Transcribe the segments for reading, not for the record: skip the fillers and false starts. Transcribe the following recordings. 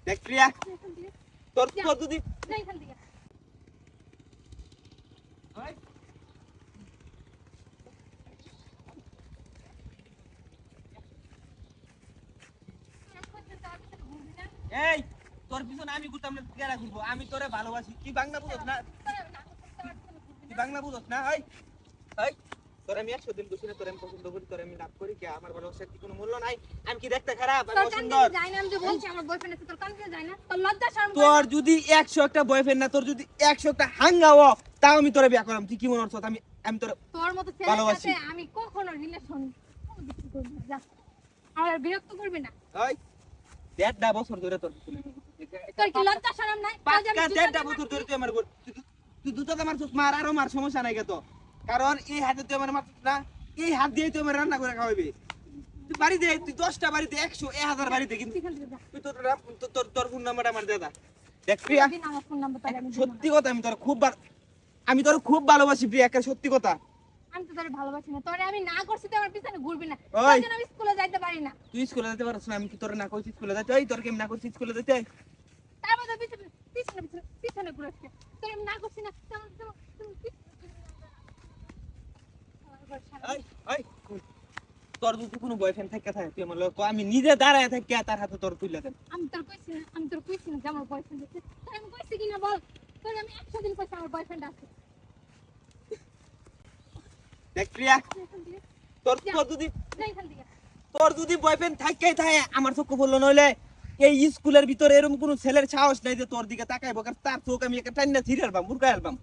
দেখ প্রিয়া তোর তোর যদি এই তোর পিছনে আমি ঘুরতাম না কেরা ঘুরবো আমি তোরে ভালোবাসি কি বাংলা বুঝছ না কি বাংলা বুঝছ না এই এই তোর আমি 100 দিন বসি না তোর আমি পছন্দ করি তোর আমি লাভ করি কি আমার ভালোবাসার কি কোনো মূল্য নাই আমি কি দেখতে খারাপ আমি সুন্দর যাই না আমি যে বলছি আমার বয়ফ্রেন্ড আছে তোর কান দিয়ে যায় না তোর লজ্জা শরম তোর যদি 100 একটা বয়ফ্রেন্ড না তোর যদি 100 একটা হাঙ্গাও তাও আমি তোরে বিয়া করাম তুই কি মনে করছ আমি আমি তোর তোর মতো ছেলের সাথে আমি কখনো রিলেশন করব না যা আর বিরক্ত করবি না এই দেড়টা বছর ধরে তোর তোর কি লজ্জা শরম নাই পাক্কা দেড়টা বছর ধরে তুই আমার তুই দুটো মারছিস মার আরো মার সমস্যা নাই তো কারণ এই হাতে তুই আমার মারছিস না এই হাত দিয়ে তুই আমার রান্না করে খাওয়াবি তুই বাড়িতে তুই 10টা বাড়িতে 100 1000 বাড়িতে কিন্তু তুই তোর তোর ফোন নাম্বার আমার দাদা দেখ প্রিয়া সত্যি কথা আমি তোর খুব ভালোবাসি প্রিয়া একটা সত্যি কথা আমি তো তোরে ভালোবাসি না তোরে আমি না করছি তো আমার পিছনে ঘুরবি না তার জন্য আমি স্কুলে যাইতে পারি না তুই স্কুলে যেতে পারছ না আমি কি তোর না কইছি স্কুলে যাইতে এই তোর কি না কইছি স্কুলে যাইতে তার মধ্যে পিছনে পিছনে পিছনে ঘুরছে তোরে আমি না করছি না এই এই তোর যদি কোনো বয়ফ্রেন্ড থাকে তুই আমার লোক আমি নিজে দাঁড়ায় থাকি তার হাতে তোর তুইলা দেন আমি তোর কইছি না যে আমার বয়ফ্রেন্ড আছে তোর আমি কইছি কিনা বল তোর আমি 100 দিন কইছি আমার বয়ফ্রেন্ড আছে দেখ প্রিয়া তোর তোর যদি বয়ফ্রেন্ড থাকেই থাকে আমার চোখ বললো নইলে এই স্কুলের ভিতরে এরকম কোনো ছেলের সাহস নাই যে তোর দিকে তাকাইবো কারণ তার চোখ আমি একটা টান্না ছিড়ে আলবাম মুরগা আলবাম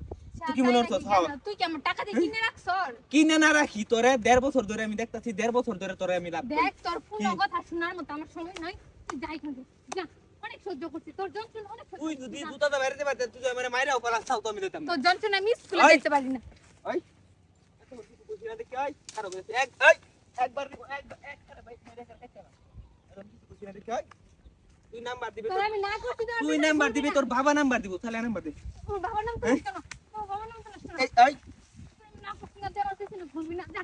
তুই কি মনে করছস তুই কি আমার টাকা দিয়ে কিনে রাখছস কিনে না রাখি তোরে 1.5 বছর ধরে আমি দেখতাছি 1.5 বছর ধরে তোরে আমি লাভ দেখ তোর পুরো কথা শোনার মত আমার সময় নাই তুই যাই খালি যা অনেক সহ্য করছিস তোর যন্ত্রণা অনেক তুই যদি দুটাটা বাইরে পারতে তুই আমারে মাইরাও পালাছাও তো আমি দিতাম তোর যন্ত্রণা আমি স্কুলে যেতে পারি না ওই এত কিছু বুঝি না দেখি ওই আরো বলেছে একবার দিব এক করে বাইক মেরে করে দেখতে এরকম কিছু বুঝি না দেখি ওই তুই নাম্বার দিবি তোর আমি না করছি তো তুই নাম্বার দিবি তোর বাবা নাম্বার দিব তাহলে নাম্বার দে তোর বাবার নাম তো কেন তোর বাবার নাম তো নষ্ট না এই না করছি না দেওয়ার পিছনে ঘুরবি না যা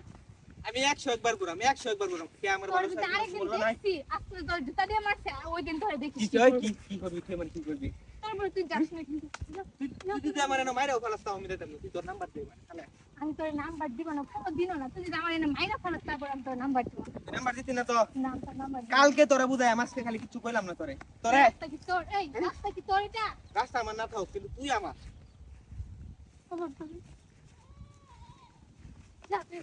আমি 100 একবার ঘুরাম 100 একবার ঘুরাম কি আমার তোর বড় যদি আরেকদিন দেখছি আজকে তোর জুতা দিয়ে মারছে ওই দিন ধরে দেখিস কি কই কি করবি তুই মানে কি করবি তারপর তুই যাস না কিন্তু তুই যদি আমার না মাইরাও পালাছাও আমি দিতাম তুই তোর নাম্বার দে তাহলে আমি তোর নাম্বার দিব না কোনো দিনও না তুই যদি আমার এনে মাইরা ফেলাস তারপর আমি তোর নাম্বার দিব নাম্বার দিতি না তো নাম্বার কালকে তোরা বুঝাই আমাকে খালি কিছু কইলাম না তোরে তোরে রাস্তা কি তোর এই রাস্তা কি তোর এটা রাস্তা আমার না থাও কিন্তু তুই আমার খবর তোর যা তুই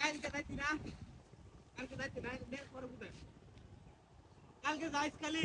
কালকে যাইতি না কালকে যাইতি না দেখ পরে বুঝাই কালকে যাইস খালি